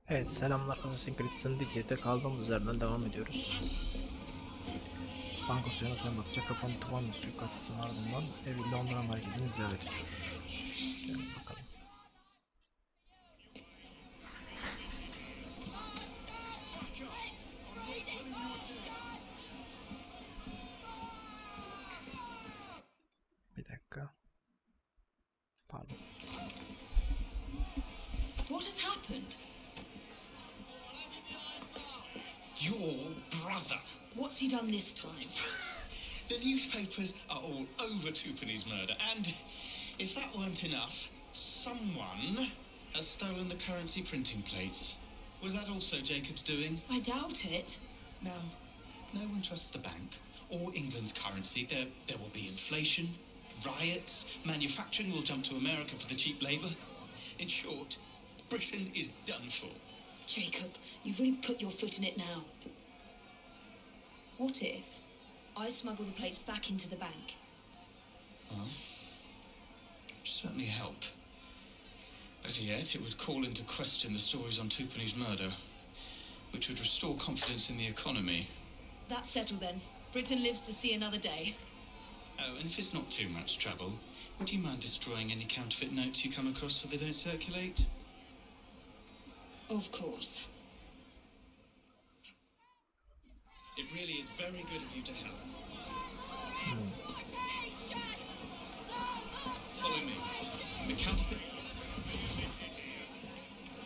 Evet, selamlar. Syndicate'e kaldığımız yerden devam ediyoruz. Banka soyunu bakacak kapan Tuvan suikastının ardından evi Londra merkezini ziyaret ediyor. Gelin bakalım. Bir dakika. Pardon. What has happened? Your brother. What's he done this time? The newspapers are all over Twopenny's murder, and if that weren't enough, someone has stolen the currency printing plates. Was that also Jacob's doing? I doubt it. Now, no one trusts the bank or England's currency. There will be inflation, riots, manufacturing will jump to America for the cheap labour. In short, Britain is done for. Jacob, you've really put your foot in it now. What if I smuggle the plates back into the bank? Well, it'd certainly help. Better yet, it would call into question the stories on Twopenny's murder, which would restore confidence in the economy. That's settled then. Britain lives to see another day. Oh, and if it's not too much trouble, would you mind destroying any counterfeit notes you come across so they don't circulate? Of course. It really is very good of you to help. Follow me. The counterfeit...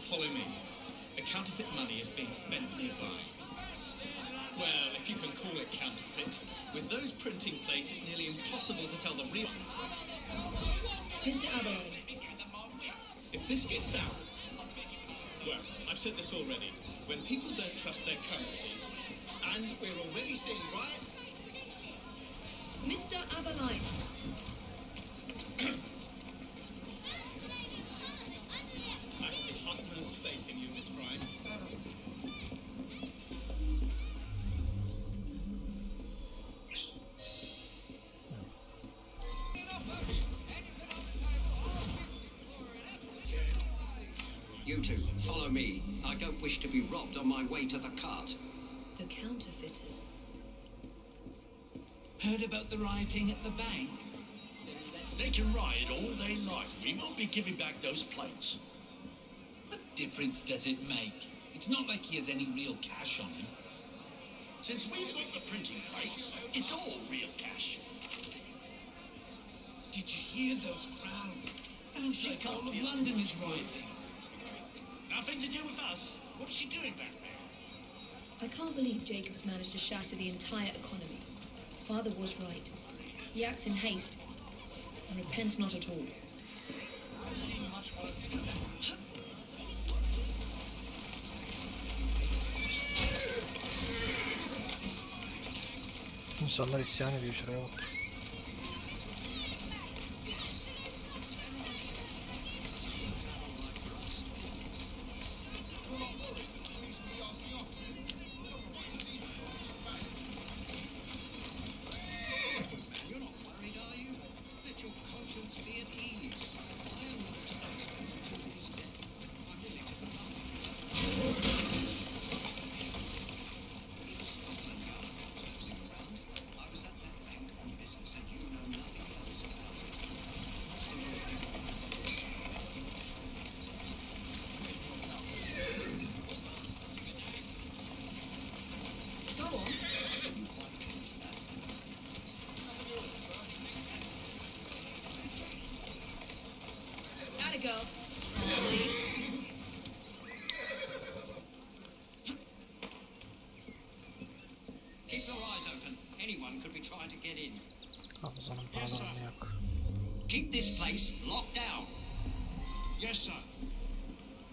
Follow me. The counterfeit money is being spent nearby. Well, if you can call it counterfeit, with those printing plates it's nearly impossible to tell the real ones. Mr. Aberline. If this gets out... Well, I've said this already. When people don't trust their currency, and we're already seeing riots... Mr. Aberline. I have the utmost faith in you, Miss Fry. You two, follow me. I don't wish to be robbed on my way to the cart. The counterfeiters. Heard about the rioting at the bank? They can riot all they like. We won't be giving back those plates. What difference does it make? It's not like he has any real cash on him. Since we've got the printing plates, it's all real cash. Did you hear those crowds? Sounds like all of London is rioting. Nothing to do with us. What's she doing back there? I can't believe Jacob's managed to shatter the entire economy. Father was right. He acts in haste and repents not at all. I've seen much worse than that. İnsanlar isyan ediyor, şuraya bak. Gotta go. Keep your eyes open. Anyone could be trying to get in. Hafızanın paralarını yak. Keep this place locked down. Yes, sir.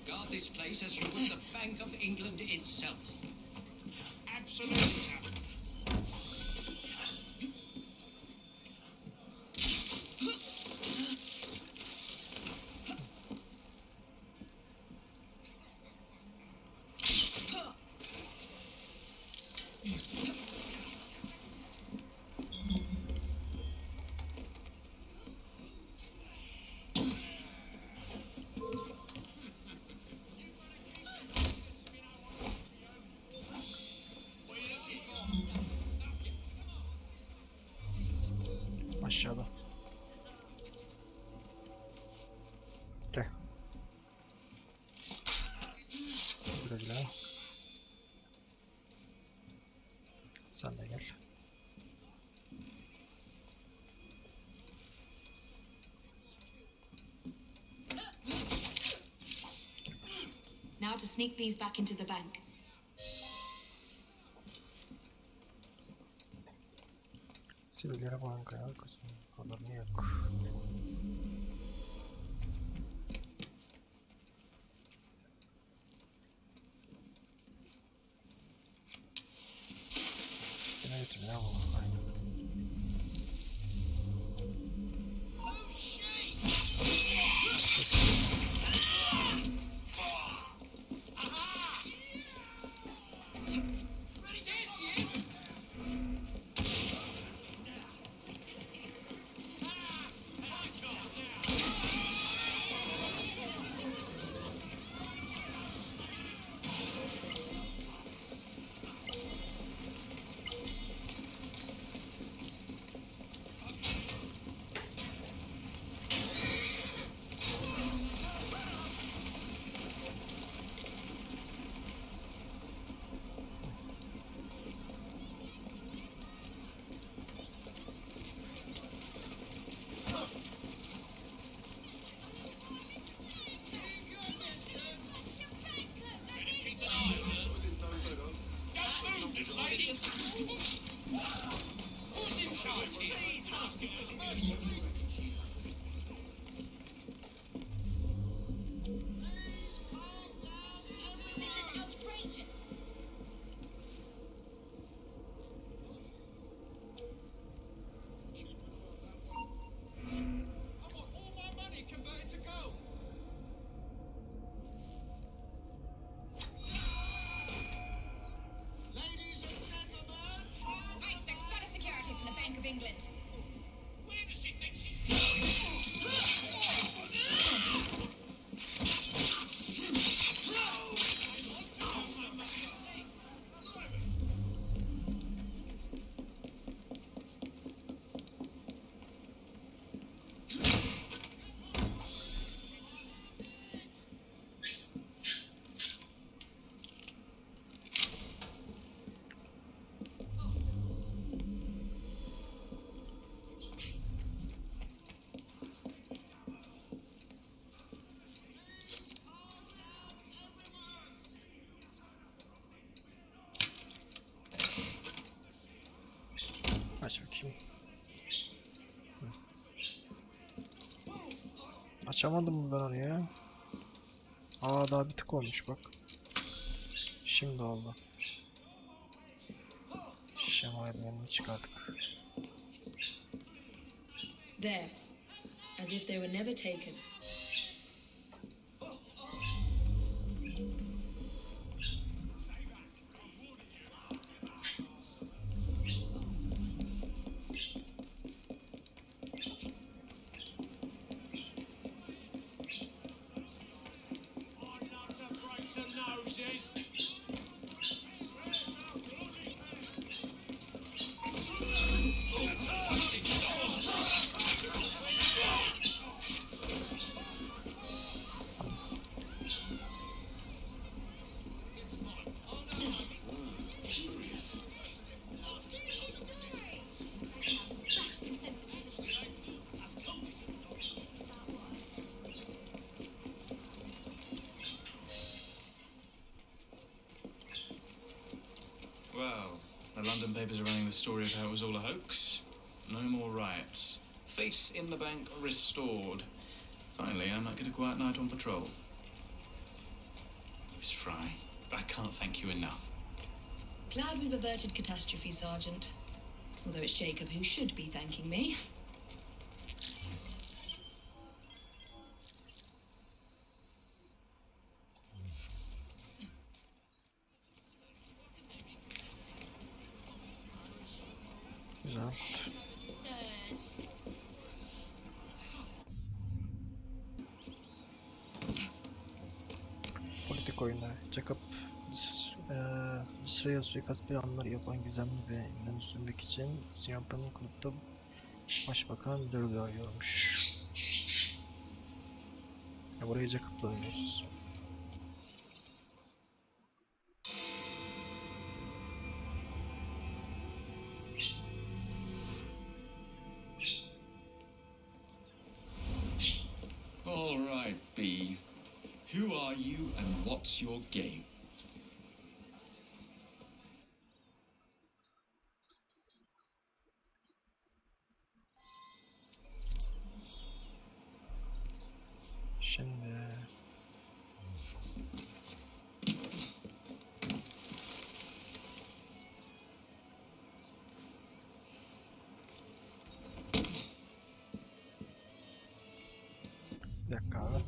Guard this place as you would the Bank of England itself. Absolutely, sir. aşağıda. Gel. Güle güle. Sen de gel. Now to sneak these back into the bank. Sivillere bankaya kızım. Haberim yok. Yine götürüm ya bu. Aynen. I expect better security from the Bank of England. Where does she think she's Aç bakayım. Hı. Açamadım mı ben onu ya? Aa daha bir tık olmuş bak. Şimdi oldu. Şema eldivenini çıkardık. There. As if they were never taken. Well, the London papers are running the story of how it was all a hoax. No more riots. Faith in the bank restored. Finally, I might get a quiet night on patrol. Miss Fry, I can't thank you enough. Glad we've averted catastrophe, Sergeant. Although it's Jacob who should be thanking me. Güzel. Politik oyunlar. Jacob İsrail suikast planları yapan gizemli ve izini sürmek için Siyampa'nın kulüpte Başbakan Dürgü arıyormuş. Buraya Jacob'la oynuyoruz. All right, B. Who are you and what's your game? Şimdi bir dakika abi.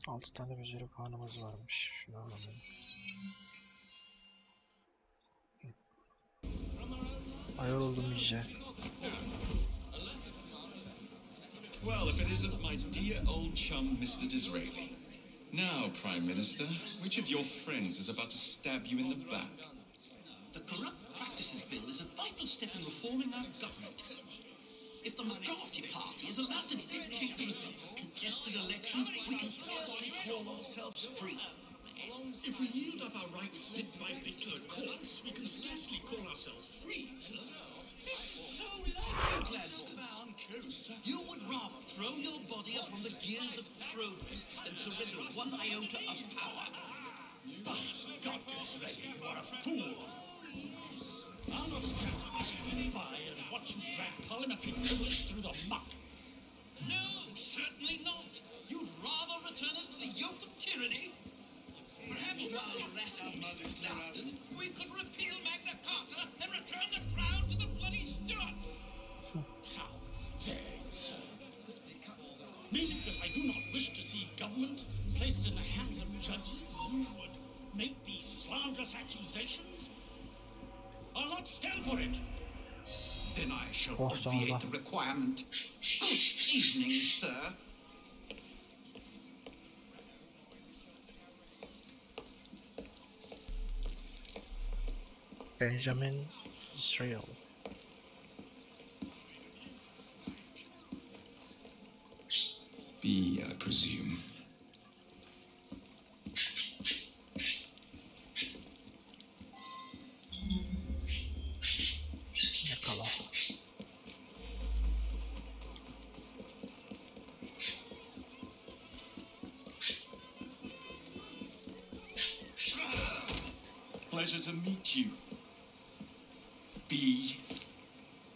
6 tane beceri puanımız varmış. Şunu alalım. Ayar oldum iyice. Well, if it isn't my dear old chum, Mr. Disraeli. Now, Prime Minister, which of your friends is about to stab you in the back? The Corrupt Practices Bill is a vital step in reforming our government. If the majority party is allowed to dictate the results of contested elections, we can scarcely call ourselves free. If we yield up our rights bit by bit to the courts, we can scarcely call ourselves free, sir. So like you, Gladstone. You would rather throw your body upon the gears of progress than surrender one iota of power. By God, Disraeli, you are a fool. I'll not stand by and watch you drag parliamentary privilege through the muck. No, certainly not. You'd rather return us to the yoke of tyranny? Perhaps while you're at it, Mr. Gladstone, we could repeal Magna Carta and return the crown to the bloody Stuarts. How dare you, sir? Merely because I do not wish to see government placed in the hands of judges, you would make these slanderous accusations? I'll not stand for it. Then I shall obviate the requirement. Good evening, sir. Benjamin Israel. B, I presume. Yakala. Pleasure to meet you. B.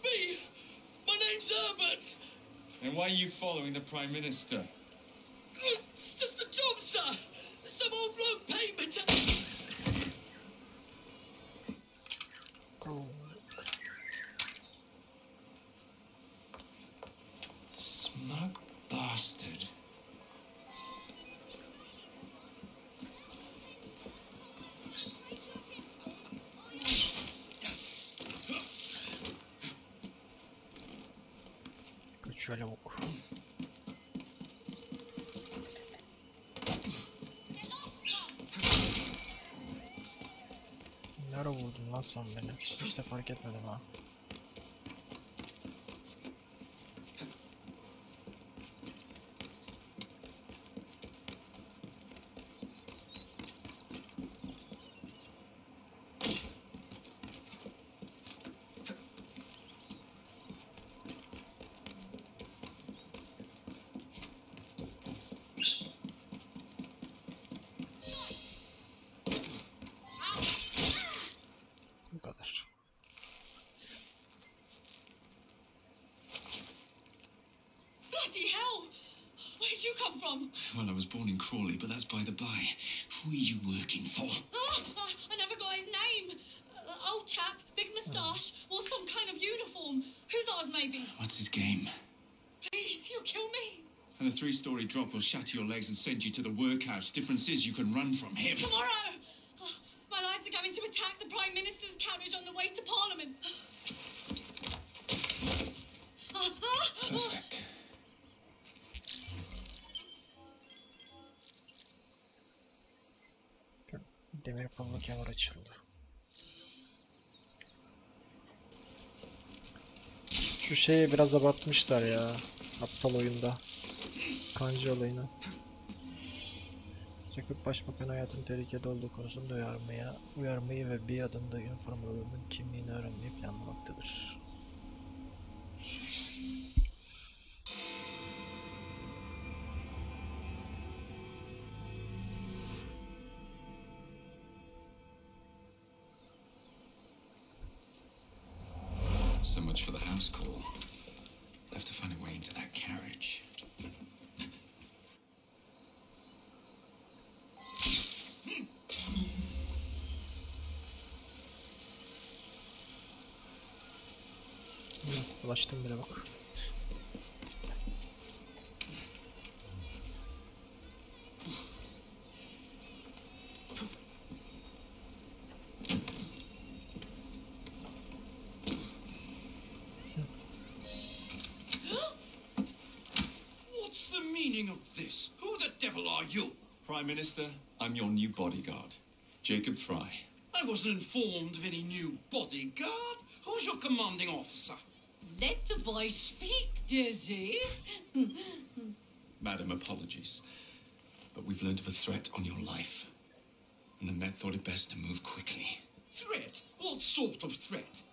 B! My name's Herbert! And why are you following the Prime Minister? It's just a job, sir! Some old bloke paid me to... Oh. Smug bastard. Kaçıyor lavuk. Nereye vurdun lan sen beni? Hiç de fark etmedim ha. Bu kadar. Bloody hell! Where'd you come from? Well, I was born in Crawley, but that's by the by. Who are you working for? I never got his name. Old chap, big moustache, wore some kind of uniform. Who's ours, maybe? What's his game? Please, you'll kill me. And a 3-story drop will shatter your legs and send you to the workhouse. Difference is you can run from him. Tomorrow! My lads are going to attack the Prime Minister's carriage on the way to Parliament. Perfect. Demir pamuk kemer açıldı. Şu şeye biraz abartmışlar ya. Aptal oyunda. Kanji olayını. Jacob Başbakan hayatın tehlikede olduğu konusunda uyarmayı ve bir adında üniformalarının kimliğini öğrenmeyi planlamaktadır. So much for the house call. Have to find a way into that carriage. Ulaştım bile bak. What's the meaning of this? Who the devil are you? Prime Minister, I'm your new bodyguard, Jacob Fry. I wasn't informed of any new bodyguard. Who's your commanding officer? Let the voice speak, Dizzy. Madam, apologies. But we've learned of a threat on your life. And the Met thought it best to move quickly. Threat? What sort of threat?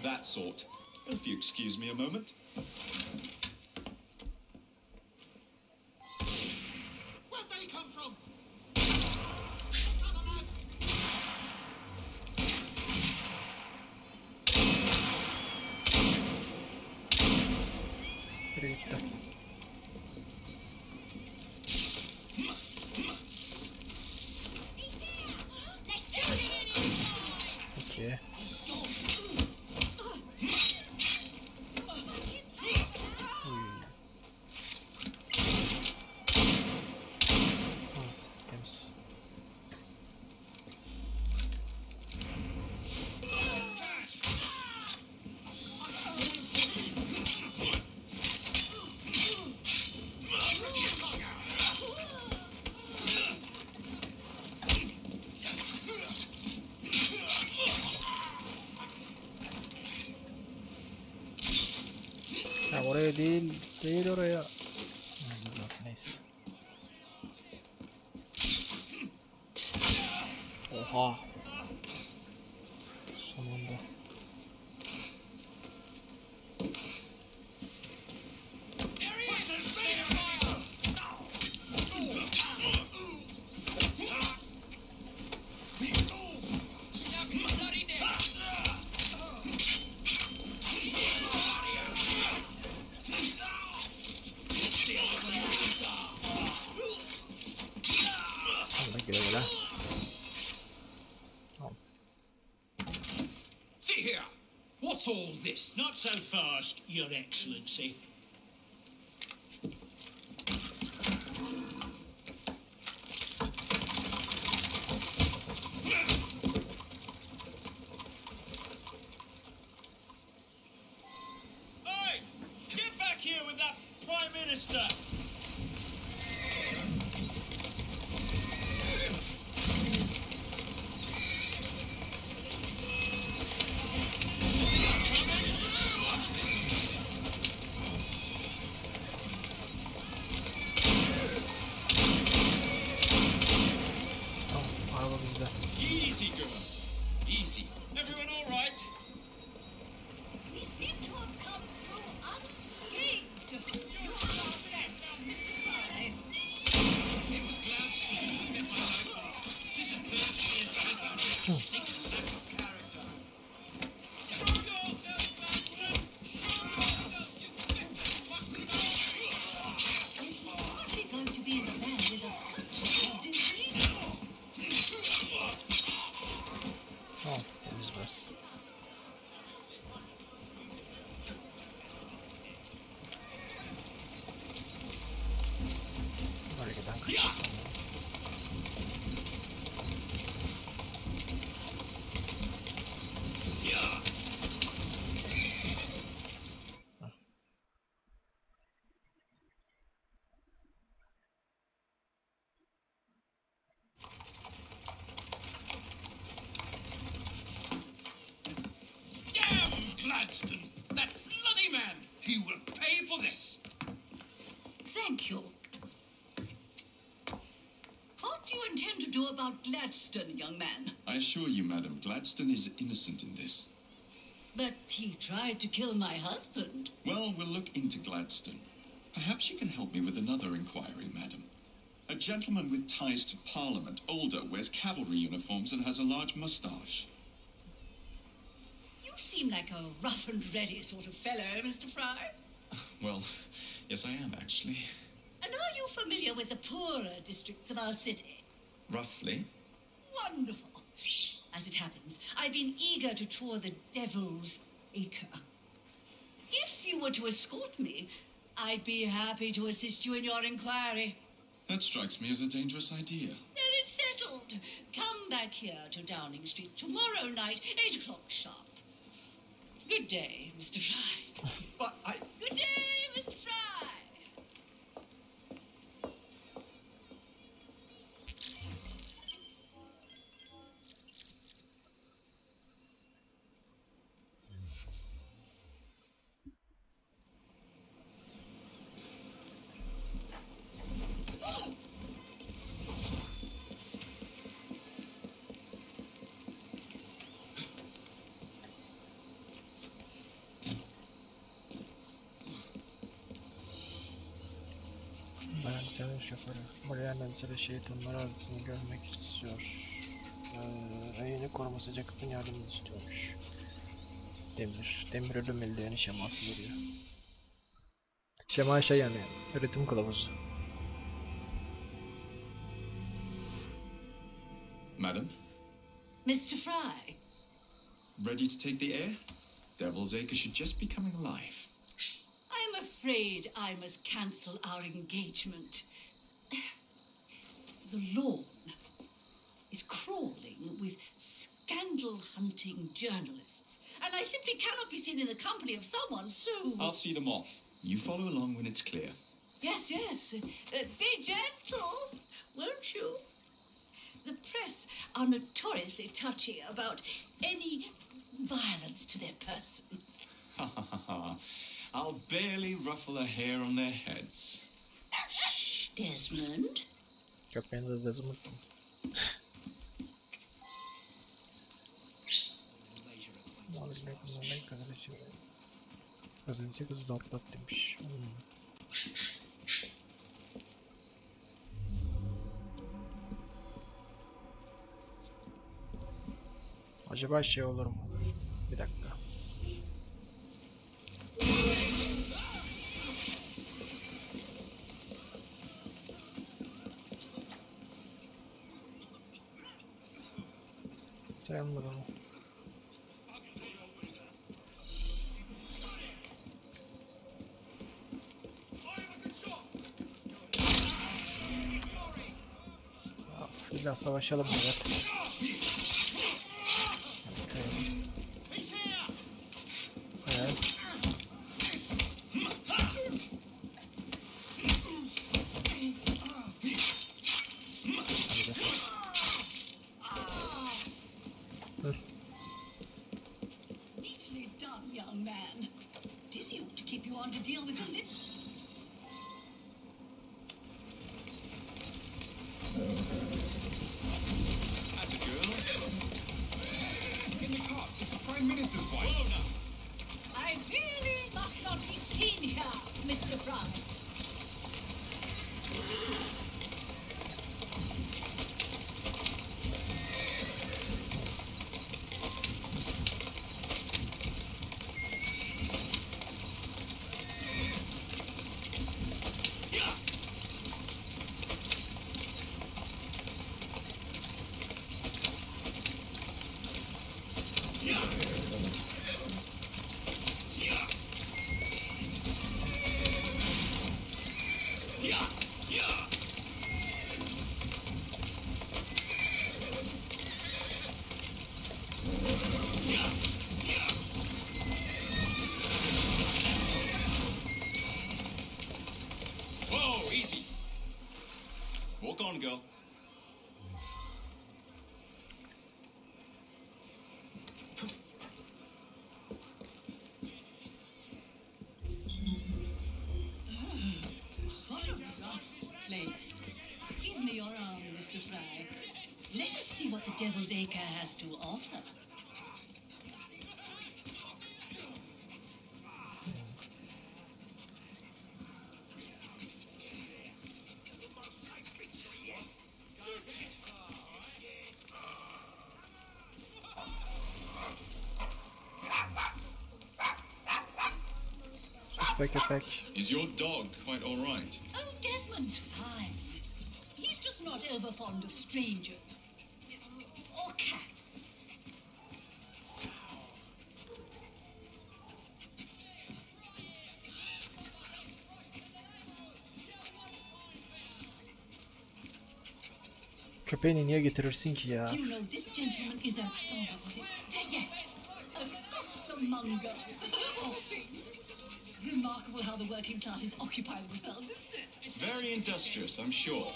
That sort. If you excuse me a moment. Where'd they come from? Biri gitti. Peki. Temiz. Ya oraya değil oraya. Güzel, neyse. Oha. Sonunda. Güle güle. Tamam. See here. What's all this? Not so fast, Your Excellency. Hey! Get back here with that Prime Minister! Tamam, araba bizde. Easy, girl. Easy. Everyone all right? We seem to have come through unscathed. You are our best, Mr. Fry. It was Gladstone who hit my life off. Disappeared to me in background. Distinct lack of character. Show yourself, Gladstone! Show yourself, you fucking Hardly going to be in the land with a punch, Dizzy. Tamam, temiz burası. Bölgeden kaçtım. Damn Gladstone! about Gladstone, young man? I assure you, madam, Gladstone is innocent in this. But he tried to kill my husband. Well, we'll look into Gladstone. Perhaps you can help me with another inquiry, madam. A gentleman with ties to Parliament, older, wears cavalry uniforms and has a large moustache. You seem like a rough and ready sort of fellow, Mr. Fry. Well, yes, I am, actually. And are you familiar with the poorer districts of our city? Roughly. Wonderful. As it happens, I've been eager to tour the Devil's Acre. If you were to escort me, I'd be happy to assist you in your inquiry. That strikes me as a dangerous idea. Then it's settled. Come back here to Downing Street tomorrow night, 8 o'clock sharp. Good day, Mr. Fry. But I... Good day, Mr. Fry. Senin şoförü. Mariana'nın sıra şeytanlar adısını görmek istiyor. Ayını koruması Jacob'un yardımını istiyormuş. Demir ölüm eldiveni şeması veriyor. Şema şey yani, üretim kılavuzu. Madam? Mr. Fry. Ready to take the air? Devil's Acre should just be coming alive. I'm afraid I must cancel our engagement. The lawn is crawling with scandal-hunting journalists, and I simply cannot be seen in the company of someone so... I'll see them off. You follow along when it's clear. Yes, yes. Be gentle, won't you? The press are notoriously touchy about any violence to their person. Ha ha ha ha. I'll barely ruffle a hair on their heads. Shh, Desmond. Köpeğin de Desmond. Gazeteci kızı da atlat demiş. Acaba şey olur mu? Bir dakika. Sayılmadı mı? Biraz savaşalım evet. Evet. Neatly done, young man. Dizzy ought to keep you on to deal with the lip. That's a girl. In the car, it's the Prime Minister's wife. I really must not be seen here, Mr. Brown. Devil's Acre has to offer. Köpek. Is your dog quite all right? Oh, Desmond's fine. He's just not over fond of strangers. Or cats. Köpeğini niye getirirsin ki ya? Do you know this gentleman is a... Oh, what was it? Yes, a costermonger. Of things. Remarkable how the working classes occupy themselves, isn't it? Very industrious, I'm sure.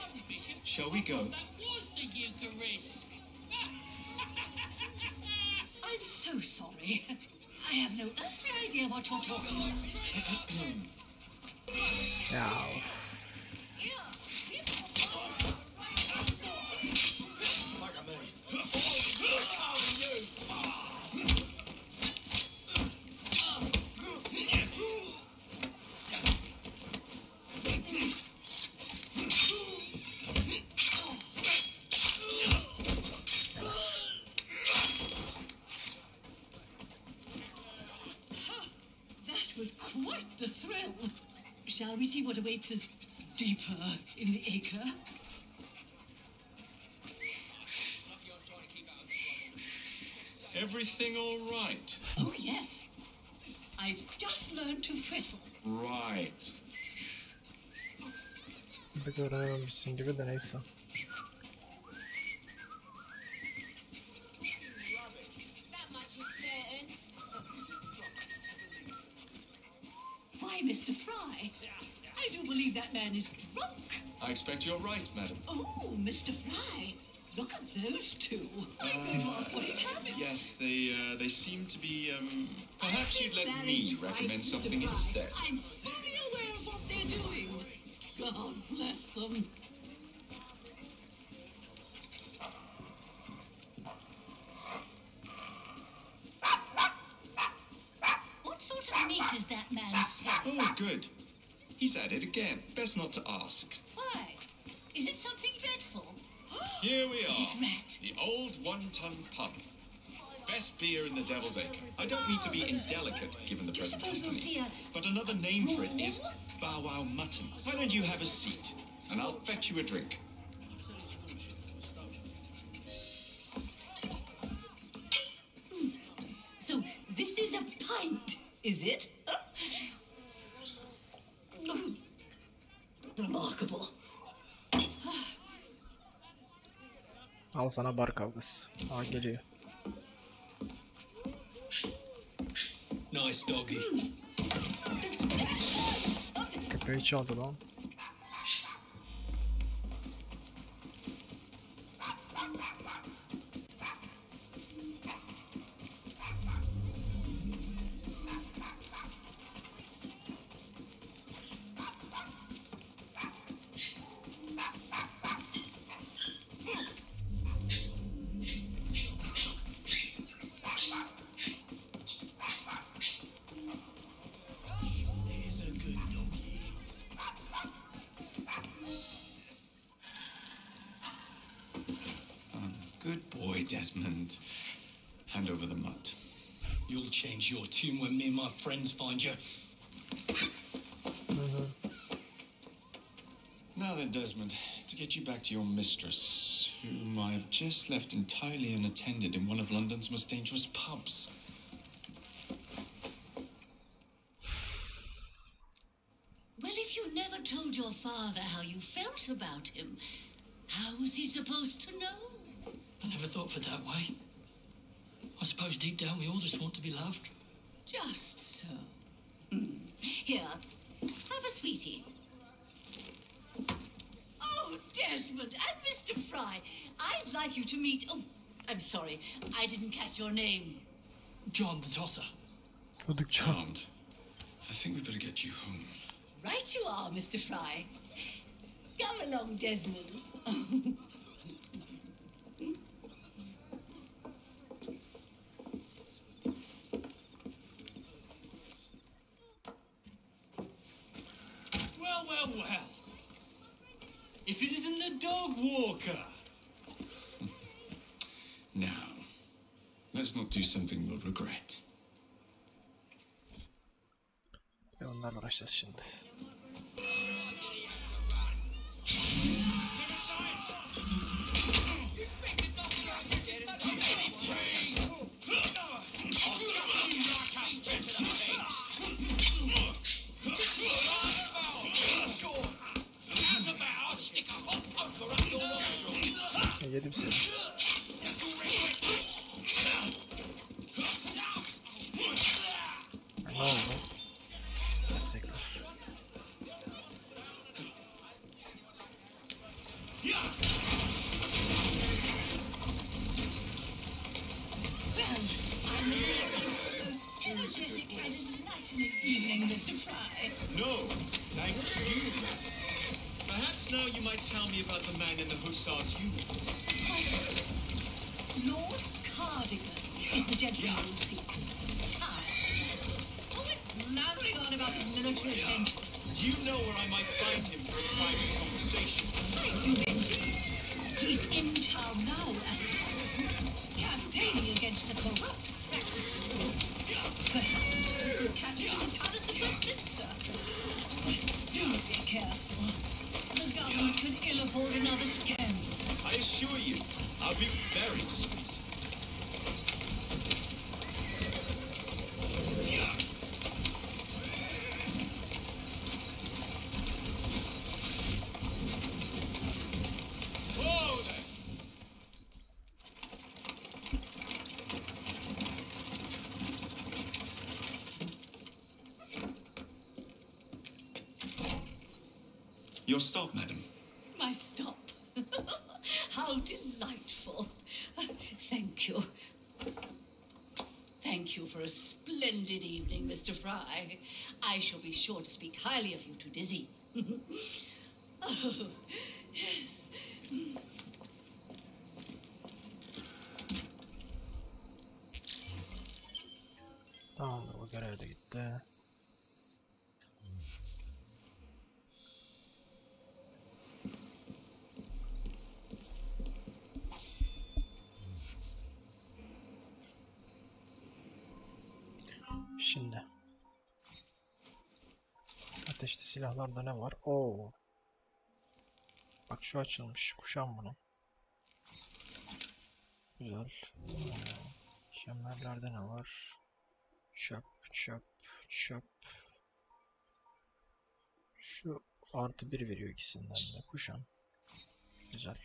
Shall we go? That was the Eucharist. I'm so sorry. I have no earthly idea what you're talking about. Ya. That was quite the thrill. Shall we see what awaits us deeper in the acre? Everything all right? Oh, yes. I've just learned to whistle. Right. Pek öğrenememişsin gibi de neyse. Why, Mr. Fry, I do believe that man is drunk. I expect you're right, madam. Oh, Mr. Fry, look at those two. I'm going to ask what is happening. Yes, they seem to be, perhaps you'd let me recommend Mr. something Fry. instead. I'm fully aware of what they're doing. God bless them. What sort of meat is that man selling? Oh, good. He's at it again. Best not to ask. Why? Is it something dreadful? Here we Is are. it rat? The old one-ton pub. Best beer in the Devil's Acre. I don't mean to be indelicate, given the Do you present suppose we'll see company, a... but another name for it is Bow Wow Mutton. Why don't you have a seat, and I'll fetch you a drink. So this is a pint, is it? Remarkable. Al sana bar kavgası. Aa geliyor. Nice doggy. Köpeği çaldı lan. He's a good doggy. Good boy, Desmond. Hand over the mutt. You'll change your tune when me and my friends find you. Now then, Desmond, to get you back to your mistress, whom I've just left entirely unattended in one of London's most dangerous pubs. Well, if you never told your father how you felt about him, how was he supposed to know? I never thought of it that way. I suppose deep down we all just want to be loved. Just so. Here, have a sweetie. Oh, Desmond and Mr. Fry, I'd like you to meet... Oh, I'm sorry, I didn't catch your name. John the Tosser. Çocuk çal. Charmed. I think we better get you home. Right you are, Mr. Fry. Come along, Desmond. Oh well. If it isn't the dog walker. Now, let's not do something we'll regret. Ve onlarla uğraşacağız şimdi. Yedim seni. Ne oldu? Tekrar. Energetic and enlightening evening, Mr. Fry. No, thank you. Perhaps now you might tell me about the man in the hussar's uniform. Lord Cardigan is the gentleman you seek. Tiresome. Always blathering on about his military adventures. Do you know where I might find him for a private conversation? I do indeed. He's in town now, as it happens, campaigning against the corrupt practices of perhaps you'll catch him in the Palace of Westminster. Do be careful. The government could ill afford another scandal. I assure you, I'll be very discreet. Whoa there. Your stop, madam. My stop. How delightful. Thank you. Thank you for a splendid evening, Mr. Fry. I shall be sure to speak highly of you to Dizzy. Oh, yes. Tamamdır, bu görev de gitti. Şimdi ateşli silahlarda ne var? Oo. Bak şu açılmış. Kuşan bunu. Güzel. Kemerlerde ne var? Çöp, çöp, çöp. Şu +1 veriyor ikisinden de. Kuşan. Güzel.